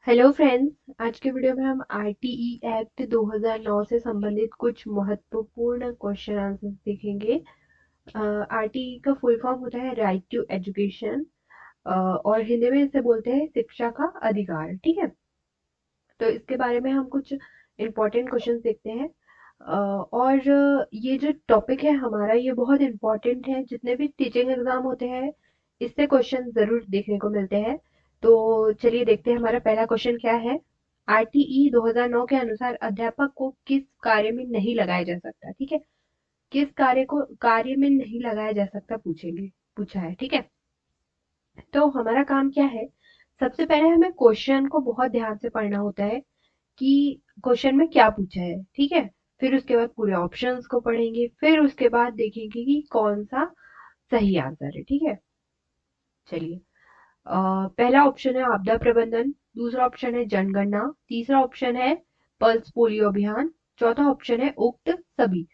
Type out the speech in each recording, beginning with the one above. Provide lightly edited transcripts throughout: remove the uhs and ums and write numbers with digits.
Hello friends, आज के video में हम आरटीई एक्ट 2009 से संबंधित कुछ महत्वपूर्ण क्वेश्चन आंसर्स देखेंगे। आरटीई का फुल फॉर्म होता है राइट टू एजुकेशन और हिंदी में इसे बोलते हैं शिक्षा का अधिकार। ठीक है, तो इसके बारे में हम कुछ इम्पोर्टेंट क्वेश्चन देखते हैं। और ये जो टॉपिक है हमारा, ये बहुत इम्पोर्टेंट है। जितने भी टीचिंग एग्जाम होते हैं इससे क्वेश्चन जरूर देखने को मिलते हैं। तो चलिए देखते हैं हमारा पहला क्वेश्चन क्या है। आरटीई 2009 के अनुसार अध्यापक को किस कार्य में नहीं लगाया जा सकता। ठीक है, किस कार्य में नहीं लगाया जा सकता पूछा है। ठीक है, तो हमारा काम क्या है। सबसे पहले हमें क्वेश्चन को बहुत ध्यान से पढ़ना होता है कि क्वेश्चन में क्या पूछा है। ठीक है, फिर उसके बाद पूरे ऑप्शंस को पढ़ेंगे, फिर उसके बाद देखेंगे कि कौन सा सही आंसर है। ठीक है, चलिए। पहला ऑप्शन है आपदा प्रबंधन, दूसरा ऑप्शन है जनगणना, तीसरा ऑप्शन है पल्स पोलियो अभियान, चौथा ऑप्शन है उक्त सभी।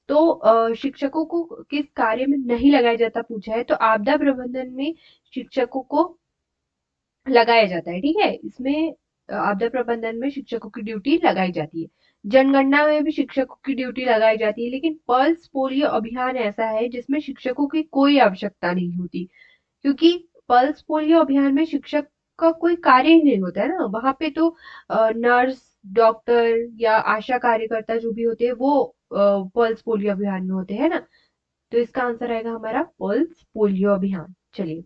तो शिक्षकों को किस कार्य में नहीं लगाया जाता पूछा है, तो आपदा प्रबंधन में शिक्षकों को लगाया जाता है। ठीक है, इसमें आपदा प्रबंधन में शिक्षकों की ड्यूटी लगाई जाती है। जनगणना में भी शिक्षकों की ड्यूटी लगाई जाती है, लेकिन पल्स पोलियो अभियान ऐसा है जिसमें शिक्षकों की कोई आवश्यकता नहीं होती, क्योंकि पल्स पोलियो अभियान में शिक्षक का कोई कार्य ही नहीं होता है ना। वहां पे तो नर्स, डॉक्टर या आशा कार्यकर्ता जो भी होते हैं वो पल्स पोलियो अभियान में होते हैं ना। तो इसका आंसर आएगा हमारा पल्स पोलियो अभियान। चलिए,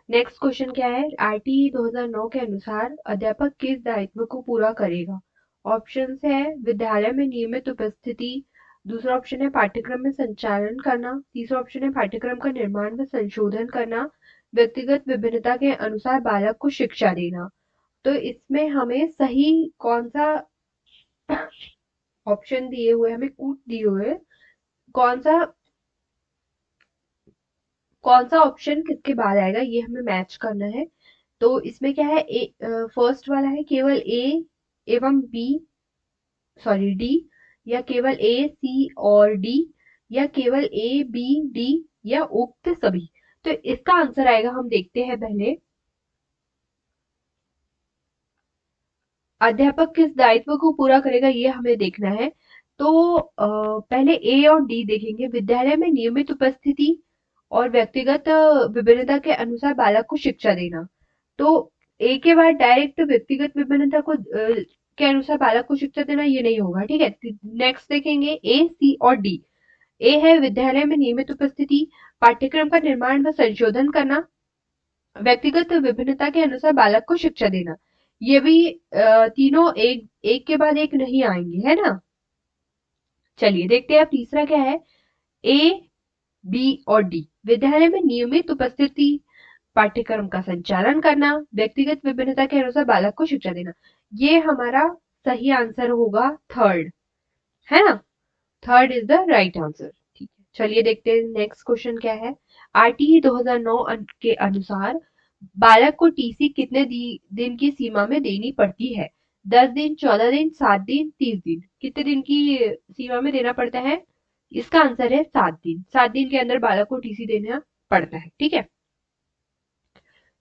नेक्स्ट क्वेश्चन क्या है। आरटीई 2009 के अनुसार अध्यापक किस दायित्व को पूरा करेगा। ऑप्शंस है विद्यालय में नियमित उपस्थिति, दूसरा ऑप्शन है पाठ्यक्रम में संचालन करना, तीसरा ऑप्शन है पाठ्यक्रम का निर्माण व संशोधन करना, व्यक्तिगत विभिन्नता के अनुसार बालक को शिक्षा देना। तो इसमें हमें सही कौन सा ऑप्शन दिए हुए, हमें कूट दिए हुए, कौन सा कौन सा ऑप्शन किसके बाद आएगा ये हमें मैच करना है। तो इसमें क्या है, फर्स्ट वाला है केवल ए एवं बी, सॉरी डी, या केवल ए सी और डी, या केवल ए बी डी, या उक्त सभी। तो इसका आंसर आएगा, हम देखते हैं पहले। अध्यापक किस दायित्व को पूरा करेगा ये हमें देखना है। तो पहले ए और डी देखेंगे। विद्यालय में नियमित उपस्थिति और व्यक्तिगत विभिन्नता के अनुसार बालक को शिक्षा देना। तो ए के बाद डायरेक्ट व्यक्तिगत विभिन्नता के अनुसार बालक को शिक्षा देना ये नहीं होगा। ठीक है, नेक्स्ट देखेंगे ए सी और डी। ए है विद्यालय में नियमित उपस्थिति, पाठ्यक्रम का निर्माण व संशोधन करना, व्यक्तिगत विभिन्नता के अनुसार बालक को शिक्षा देना। ये भी तीनों एक एक के बाद एक नहीं आएंगे, है ना। चलिए देखते हैं अब तीसरा क्या है। ए बी और डी, विद्यालय में नियमित उपस्थिति, पाठ्यक्रम का संचालन करना, व्यक्तिगत विभिन्नता के अनुसार बालक को शिक्षा देना। ये हमारा सही आंसर होगा थर्ड, है ना। Third is the right answer. ठीक है, चलिए देखते हैं नेक्स्ट क्वेश्चन क्या है। आरटीई 2009 के अनुसार बालक को टीसी कितने दिन की सीमा में देनी पड़ती है। 10 दिन, 14 दिन, 7 दिन, 30 दिन। कितने दिन की सीमा में देना पड़ता है। इसका आंसर है 7 दिन। 7 दिन के अंदर बालक को टीसी देना पड़ता है। ठीक है,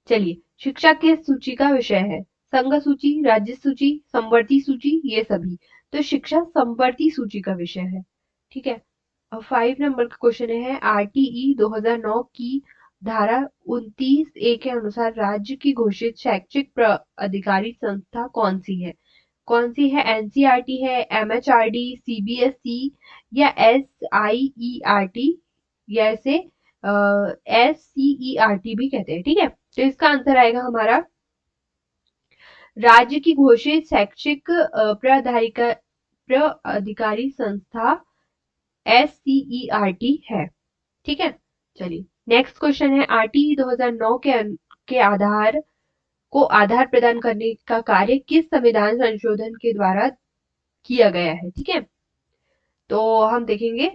चलिए। शिक्षा किस सूची का विषय है। संघ सूची, राज्य सूची, समवर्ती सूची, ये सभी। तो शिक्षा समवर्ती सूची का विषय है। ठीक है, अब 5 नंबर का क्वेश्चन है। आरटीई 2009 की धारा 29 ए के अनुसार राज्य की घोषित शैक्षिक अधिकारी संस्था कौन सी है। कौन सी है, एनसीईआरटी है, एमएचआरडी, सीबीएसई, या एसआईईआरटी, या इसे एससीईआरटी भी कहते हैं। ठीक है, तो इसका आंसर आएगा हमारा राज्य की घोषित शैक्षिक प्राधिकारी संस्था एससीईआरटी है। ठीक है, चलिए नेक्स्ट क्वेश्चन है। आरटीई 2009 के आधार को आधार प्रदान करने का कार्य किस संविधान संशोधन के द्वारा किया गया है। ठीक है, तो हम देखेंगे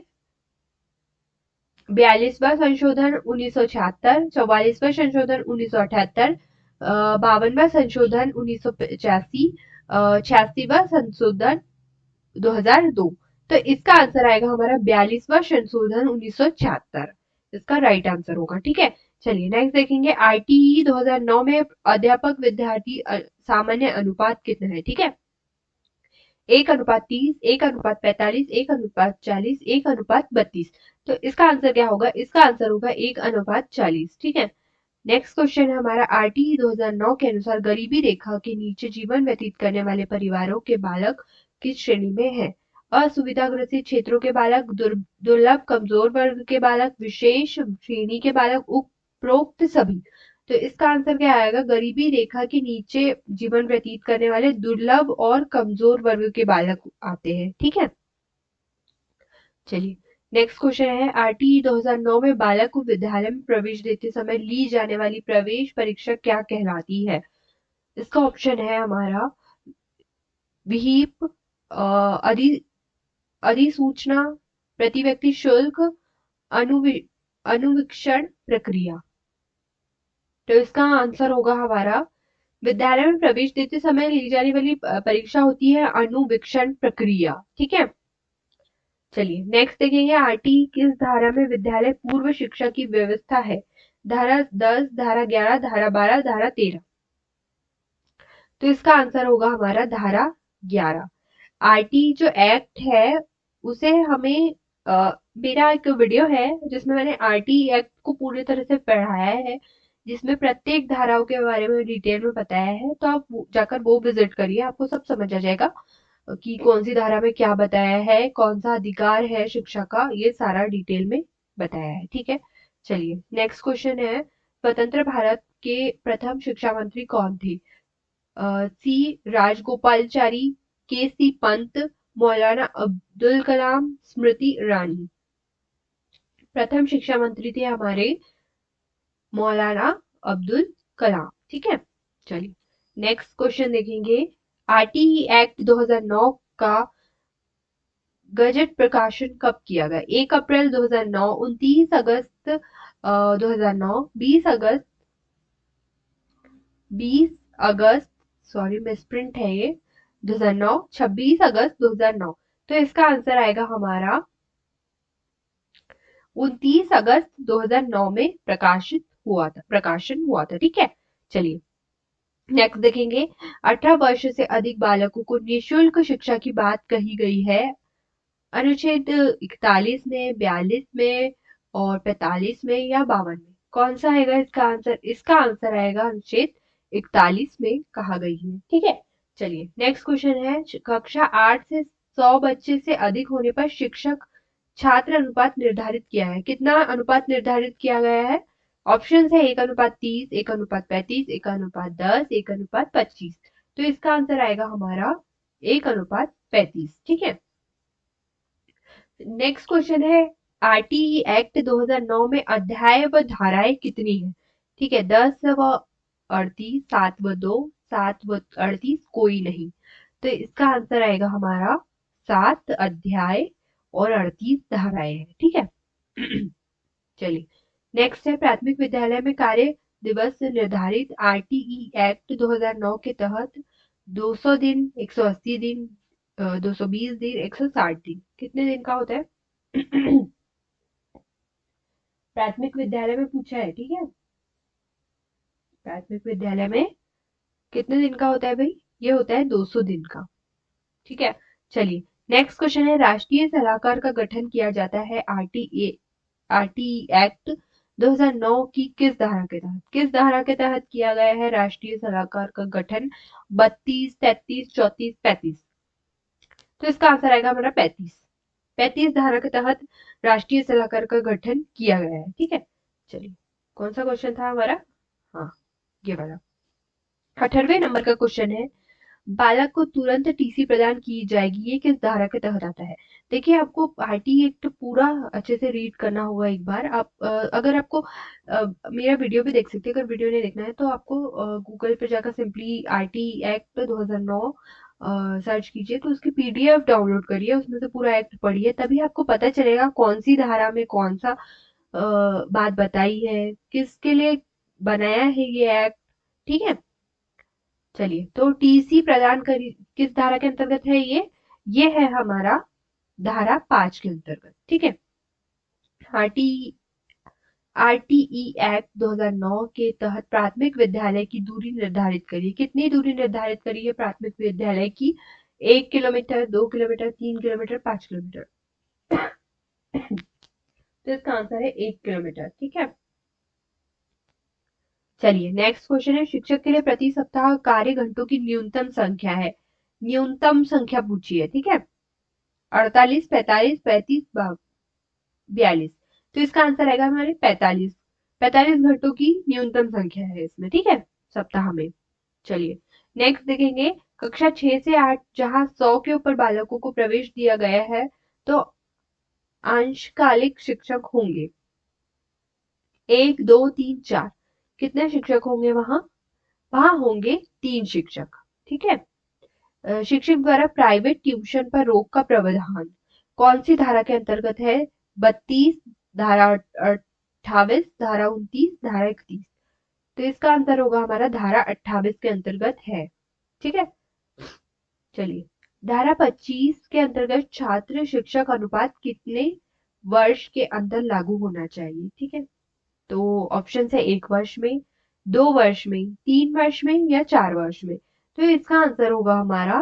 42वां संशोधन 1976, 44वां संशोधन 1978, 52वां संशोधन 1985, 86वां संशोधन 2002। तो इसका आंसर आएगा हमारा 42वां संशोधन 1976। इसका राइट आंसर होगा। ठीक है, चलिए नेक्स्ट देखेंगे आरटीई 2009 में अध्यापक विद्यार्थी सामान्य अनुपात कितना है। ठीक है, 1:30, 1:45, 1:40, 1:32। तो इसका आंसर क्या होगा? इसका आंसर होगा 1:40। ठीक है, नेक्स्ट क्वेश्चन है हमारा आरटीई 2009 के अनुसार गरीबी रेखा के नीचे जीवन व्यतीत करने वाले परिवारों के बालक किस श्रेणी में है? असुविधाग्रसित क्षेत्रों के बालक, दुर्लभ कमजोर वर्ग के बालक, विशेष श्रेणी के बालक, उपरोक्त सभी। तो इसका आंसर क्या आएगा? गरीबी रेखा के नीचे जीवन व्यतीत करने वाले दुर्लभ और कमजोर वर्ग के बालक आते हैं। ठीक है, चलिए नेक्स्ट क्वेश्चन है आरटीई 2009 में बालक को विद्यालय में प्रवेश देते समय ली जाने वाली प्रवेश परीक्षा क्या कहलाती है? इसका ऑप्शन है हमारा विहिप, अधिसूचना, प्रति व्यक्ति शुल्क, अनुवीक्षण प्रक्रिया। तो इसका आंसर होगा हमारा विद्यालय में प्रवेश देते समय ली जाने वाली परीक्षा होती है अनुवीक्षण प्रक्रिया। ठीक है, चलिए नेक्स्ट देखेंगे आरटीई किस धारा में विद्यालय पूर्व शिक्षा की व्यवस्था है? धारा 10, धारा 11, धारा 12, धारा 13। तो इसका आंसर होगा हमारा धारा 11। आरटीई जो एक्ट है उसे हमें मेरा एक वीडियो है जिसमें मैंने आरटीई एक्ट को पूरी तरह से पढ़ाया है, जिसमें प्रत्येक धाराओं के बारे में डिटेल में बताया है। तो आप जाकर वो विजिट करिए, आपको सब समझ आ जाएगा कि कौन सी धारा में क्या बताया है, कौन सा अधिकार है शिक्षा का, ये सारा डिटेल में बताया है। ठीक है, चलिए नेक्स्ट क्वेश्चन है स्वतंत्र भारत के प्रथम शिक्षा मंत्री कौन थे? सी राजगोपालचारी, के सी पंत, मौलाना अब्दुल कलाम, स्मृति ईरानी। प्रथम शिक्षा मंत्री थे हमारे मौलाना अब्दुल कलाम। ठीक है, चलिए नेक्स्ट क्वेश्चन देखेंगे आरटीई एक्ट 2009 का गजट प्रकाशन कब किया गया? 1 अप्रैल 2009, 29 अगस्त 2009, 20 अगस्त, सॉरी मिसप्रिंट है ये, 2009, 26 अगस्त 2009। तो इसका आंसर आएगा हमारा 29 अगस्त 2009 में प्रकाशन हुआ था। ठीक है, चलिए नेक्स्ट देखेंगे 18 वर्ष से अधिक बालकों को निःशुल्क शिक्षा की बात कही गई है अनुच्छेद 41 में, 42 में और 45 में या 52 में? कौन सा आएगा इसका आंसर? इसका आंसर आएगा अनुच्छेद 41 में कहा गई है। ठीक है, चलिए नेक्स्ट क्वेश्चन है कक्षा 8 से 100 बच्चे से अधिक होने पर शिक्षक छात्र अनुपात निर्धारित किया है। कितना अनुपात निर्धारित किया गया है? ऑप्शन है 1:30, 1:35, 1:10, 1:25। तो इसका आंसर आएगा हमारा 1:35। ठीक है, नेक्स्ट क्वेश्चन है आरटीई एक्ट 2009 में अध्याय व धाराएं कितनी है? ठीक है, 10 व 38, 7 व 2, 7 व 38, कोई नहीं। तो इसका आंसर आएगा हमारा 7 अध्याय और 38 धाराएं हैं। ठीक है, चलिए नेक्स्ट है प्राथमिक विद्यालय में कार्य दिवस निर्धारित आरटीई एक्ट 2009 के तहत 200 दिन, 180 दिन, 220 दिन, 160 दिन, कितने दिन का होता है? प्राथमिक विद्यालय में पूछा है। ठीक है, प्राथमिक विद्यालय में कितने दिन का होता है भाई? ये होता है 200 दिन का। ठीक है, चलिए नेक्स्ट क्वेश्चन है राष्ट्रीय सलाहकार का गठन किया जाता है आरटीई एक्ट 2009 की किस धारा के तहत? किस धारा के तहत किया गया है राष्ट्रीय सलाहकार का गठन? 32, 33, 34, 35। तो इसका आंसर आएगा हमारा 35 धारा के तहत राष्ट्रीय सलाहकार का गठन किया गया है। ठीक है, चलिए कौन सा क्वेश्चन था हमारा? हाँ, ये वाला 18वें नंबर का क्वेश्चन है बालक को तुरंत टीसी प्रदान की जाएगी, ये किस धारा के तहत आता है? देखिए आपको आरटीई एक्ट पूरा अच्छे से रीड करना होगा एक बार। आप अगर आपको मेरा वीडियो भी देख सकते हैं, अगर वीडियो नहीं देखना है तो आपको गूगल पे जाकर सिंपली आरटीई एक्ट 2009 सर्च कीजिए, तो उसकी पीडीएफ डाउनलोड करिए, उसमें से पूरा एक्ट पढ़िए, तभी आपको पता चलेगा कौन सी धारा में कौन सा बात बताई है, किसके लिए बनाया है ये एक्ट। ठीक है, चलिए तो टीसी प्रदान करी किस धारा के अंतर्गत है? ये है हमारा धारा 5 के अंतर्गत। ठीक है, आरटीई आरटीई एक्ट 2009 के तहत प्राथमिक विद्यालय की दूरी निर्धारित करिए। कितनी दूरी निर्धारित करी है प्राथमिक विद्यालय की? 1 किलोमीटर, 2 किलोमीटर, 3 किलोमीटर, 5 किलोमीटर। तो इसका आंसर है 1 किलोमीटर। ठीक है, चलिए नेक्स्ट क्वेश्चन है, शिक्षक के लिए प्रति सप्ताह कार्य घंटों की न्यूनतम संख्या है। न्यूनतम संख्या पूछिए। ठीक है, 48, 45, 35, 42। तो इसका आंसर आएगा हमारे 45। 45 घंटों की न्यूनतम संख्या है इसमें। ठीक है, सप्ताह में। चलिए नेक्स्ट देखेंगे, कक्षा 6 से 8 जहां 100 के ऊपर बालकों को प्रवेश दिया गया है तो अंशकालिक शिक्षक होंगे। 1, 2, 3, 4। कितने शिक्षक होंगे वहां? वहां होंगे 3 शिक्षक। ठीक है, शिक्षक द्वारा प्राइवेट ट्यूशन पर रोक का प्रावधान कौन सी धारा के अंतर्गत है? 32, धारा 28, धारा 29, धारा 31। तो इसका आंसर होगा हमारा धारा 28 के अंतर्गत है। ठीक है, चलिए धारा 25 के अंतर्गत छात्र शिक्षक अनुपात कितने वर्ष के अंदर लागू होना चाहिए? ठीक है, तो ऑप्शन है 1 वर्ष में, 2 वर्ष में, 3 वर्ष में या 4 वर्ष में। तो इसका आंसर होगा हमारा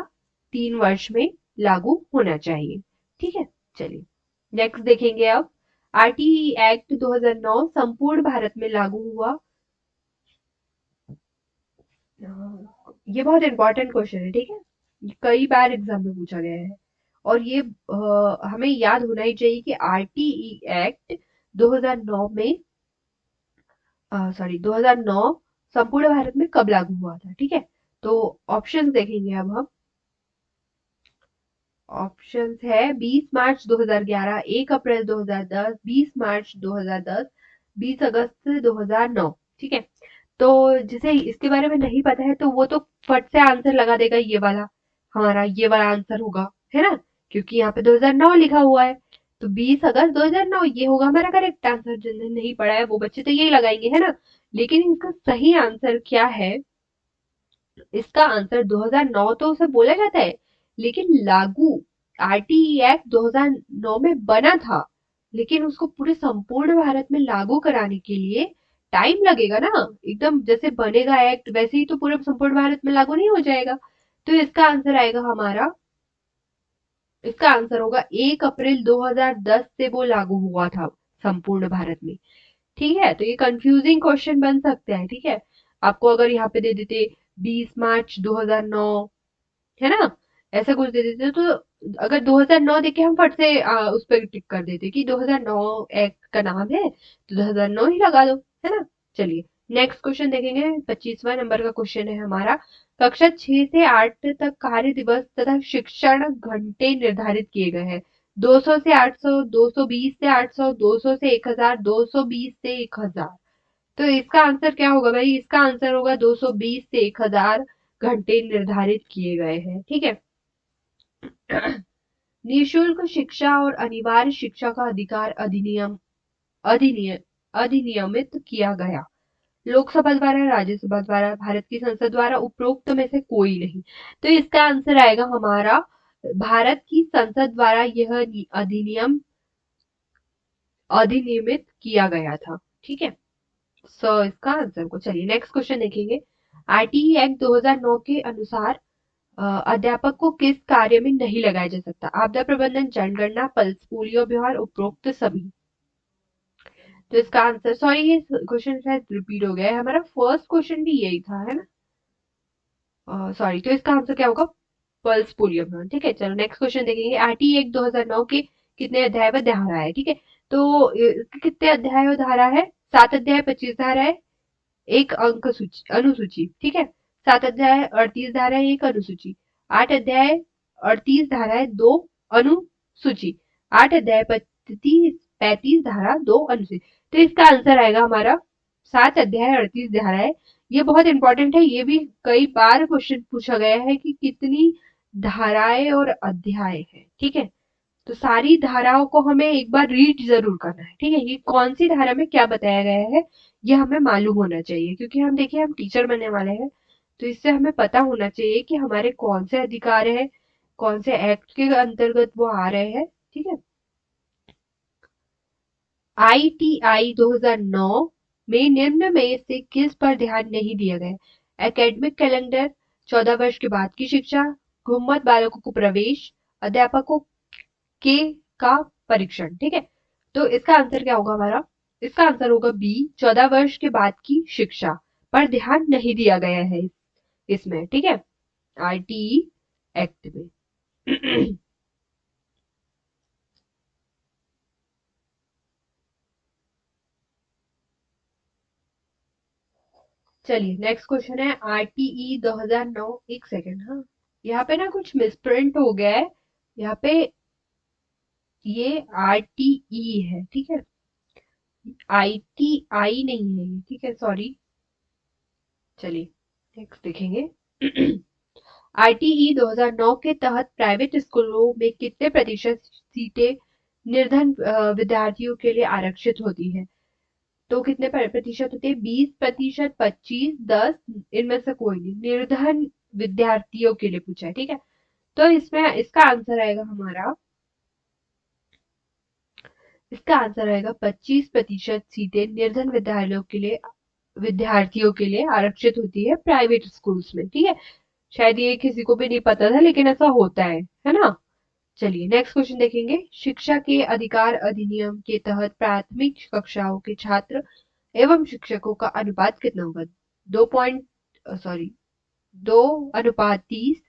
3 वर्ष में लागू होना चाहिए। ठीक है, चलिए नेक्स्ट देखेंगे अब, आरटीई एक्ट 2009 संपूर्ण भारत में लागू हुआ। ये बहुत इंपॉर्टेंट क्वेश्चन है। ठीक है, ये कई बार एग्जाम में पूछा गया है और ये हमें याद होना ही चाहिए कि आरटीई एक्ट 2009 में 2009 संपूर्ण भारत में कब लागू हुआ था। ठीक है, तो ऑप्शंस देखेंगे अब हम। ऑप्शंस है 20 मार्च 2011, 1 अप्रैल 2010, 20 मार्च 2010, 20 अगस्त 2009। ठीक है, तो जिसे इसके बारे में नहीं पता है तो वो तो फट से आंसर लगा देगा, ये वाला हमारा ये वाला आंसर होगा, है ना, क्योंकि यहाँ पे 2009 लिखा हुआ है। तो 20 अगस्त 2009 ये होगा हमारा करेक्ट आंसर। जिन्हें नहीं पढ़ा है वो बच्चे तो यही लगाएंगे, है ना। लेकिन इसका सही आंसर क्या है? इसका आंसर 2009 तो उसे बोला जाता है, लेकिन लागू आरटीई एक्ट 2009 में बना था, लेकिन उसको पूरे संपूर्ण भारत में लागू कराने के लिए टाइम लगेगा ना। एकदम जैसे बनेगा एक्ट वैसे ही तो पूरे संपूर्ण भारत में लागू नहीं हो जाएगा। तो इसका आंसर आएगा हमारा, इसका आंसर होगा 1 अप्रैल 2010 से वो लागू हुआ था संपूर्ण भारत में। ठीक है, तो ये कंफ्यूजिंग क्वेश्चन बन सकते हैं। ठीक है, आपको अगर यहाँ पे दे देते 20 मार्च 2009, है ना, ऐसा कुछ दे देते तो अगर 2009 देके हम फट से उस पर टिक कर देते कि 2009 एक्ट का नाम है तो 2009 ही लगा दो, है ना। चलिए नेक्स्ट क्वेश्चन देखेंगे, 25वां नंबर का क्वेश्चन है हमारा, कक्षा 6 से 8 तक कार्य दिवस तथा शिक्षण घंटे निर्धारित किए गए हैं। 200 से 800, 220 से 800, 200 से 1000, 220 से 1000। तो इसका आंसर क्या होगा भाई? इसका आंसर होगा 220 से 1000 घंटे निर्धारित किए गए हैं। ठीक है, निशुल्क शिक्षा और अनिवार्य शिक्षा का अधिकार अधिनियम अधिनियमित किया गया। लोकसभा द्वारा, राज्यसभा द्वारा, भारत की संसद द्वारा, उपरोक्त में से कोई नहीं। तो इसका आंसर आएगा हमारा भारत की संसद द्वारा यह अधिनियम अधिनियमित किया गया था। ठीक है, सो इसका आंसर को, चलिए नेक्स्ट क्वेश्चन देखेंगे, आरटीई एक्ट 2009 के अनुसार अध्यापक को किस कार्य में नहीं लगाया जा सकता? आपदा प्रबंधन, जनगणना, पल्स पोलियो अभियान, उपरोक्त सभी। तो इसका आंसर, सॉरी ये क्वेश्चन शायद रिपीट हो गया है, हमारा फर्स्ट क्वेश्चन भी यही था, है ना। सॉरी, तो इसका आंसर क्या होगा? पल्स पोलियो अभियान। ठीक है, चलो नेक्स्ट क्वेश्चन देखेंगे, आरटीई एक्ट 2009 के कितने अध्याय व धारा है? ठीक है, तो कितने अध्याय और धारा है? 7 अध्याय, 25 धारा है, एक अंक सूची अनुसूची। ठीक है, 7 अध्याय 38 धारा है, एक अनुसूची। 8 अध्याय 38 धारा है, 2 अनुसूची। 8 अध्याय 35 धारा, 2 अनुसूची। तो इसका आंसर आएगा हमारा 7 अध्याय 38 धारा है। ये बहुत इंपॉर्टेंट है, ये भी कई बार क्वेश्चन पूछा गया है कि कितनी धाराएं और अध्याय है। ठीक है, तो सारी धाराओं को हमें एक बार रीड जरूर करना है। ठीक है, ये कौन सी धारा में क्या बताया गया है ये हमें मालूम होना चाहिए, क्योंकि हम देखिए हम टीचर बनने वाले हैं, तो इससे हमें पता होना चाहिए कि हमारे कौन से अधिकार है, कौन से एक्ट के अंतर्गत वो आ रहे हैं। ठीक है, ITI 2009 में निम्न में से किस पर ध्यान नहीं दिया गया? एकेडमिक कैलेंडर, 14 वर्ष के बाद की शिक्षा, घुमत बालकों को प्रवेश, अध्यापकों के का परीक्षण। ठीक है, तो इसका आंसर क्या होगा हमारा? इसका आंसर होगा बी, 14 वर्ष के बाद की शिक्षा पर ध्यान नहीं दिया गया है इसमें। ठीक है, आरटीई एक्ट में। चलिए नेक्स्ट क्वेश्चन है आरटीई 2009। एक सेकेंड, हाँ यहाँ पे ना कुछ मिसप्रिंट हो गया है। यहाँ पे ये आरटीई है, ठीक है, आईटीआई नहीं है ये, ठीक है, सॉरी। चलिए नेक्स्ट देखेंगे। आरटीई 2009 के तहत प्राइवेट स्कूलों में कितने प्रतिशत सीटें निर्धन विद्यार्थियों के लिए आरक्षित होती है? तो कितने प्रतिशत होते हैं? 20%, 25, 10, इनमें से कोई नहीं। निर्धन विद्यार्थियों के लिए पूछा है, ठीक है। तो इसमें इसका आंसर आएगा हमारा, इसका आंसर आएगा 25% सीटें निर्धन विद्यार्थियों के लिए आरक्षित होती है प्राइवेट स्कूल्स में, ठीक है। शायद ये किसी को भी नहीं पता था, लेकिन ऐसा होता है ना। चलिए नेक्स्ट क्वेश्चन देखेंगे। शिक्षा के अधिकार अधिनियम के तहत प्राथमिक कक्षाओं के छात्र एवं शिक्षकों का अनुपात कितना होगा? 2 दो अनुपात 30,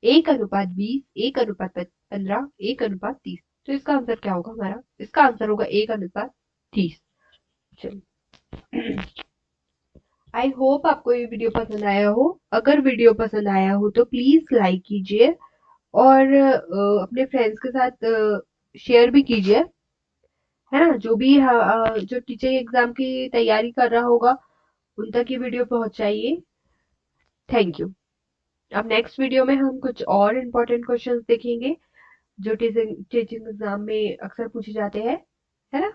1:20, 1:15, 1:30। तो इसका आंसर क्या होगा हमारा? इसका आंसर होगा 1:30। चलिए, आई होप आपको ये वीडियो पसंद आया हो। अगर वीडियो पसंद आया हो तो प्लीज लाइक कीजिए और अपने फ्रेंड्स के साथ शेयर भी कीजिए, है ना। जो भी जो टीचर एग्जाम की तैयारी कर रहा होगा उन तक ये वीडियो पहुंचाइए। Thank you. अब नेक्स्ट वीडियो में हम कुछ और इम्पोर्टेंट क्वेश्चंस देखेंगे जो टीचिंग एग्जाम में अक्सर पूछे जाते हैं, है ना।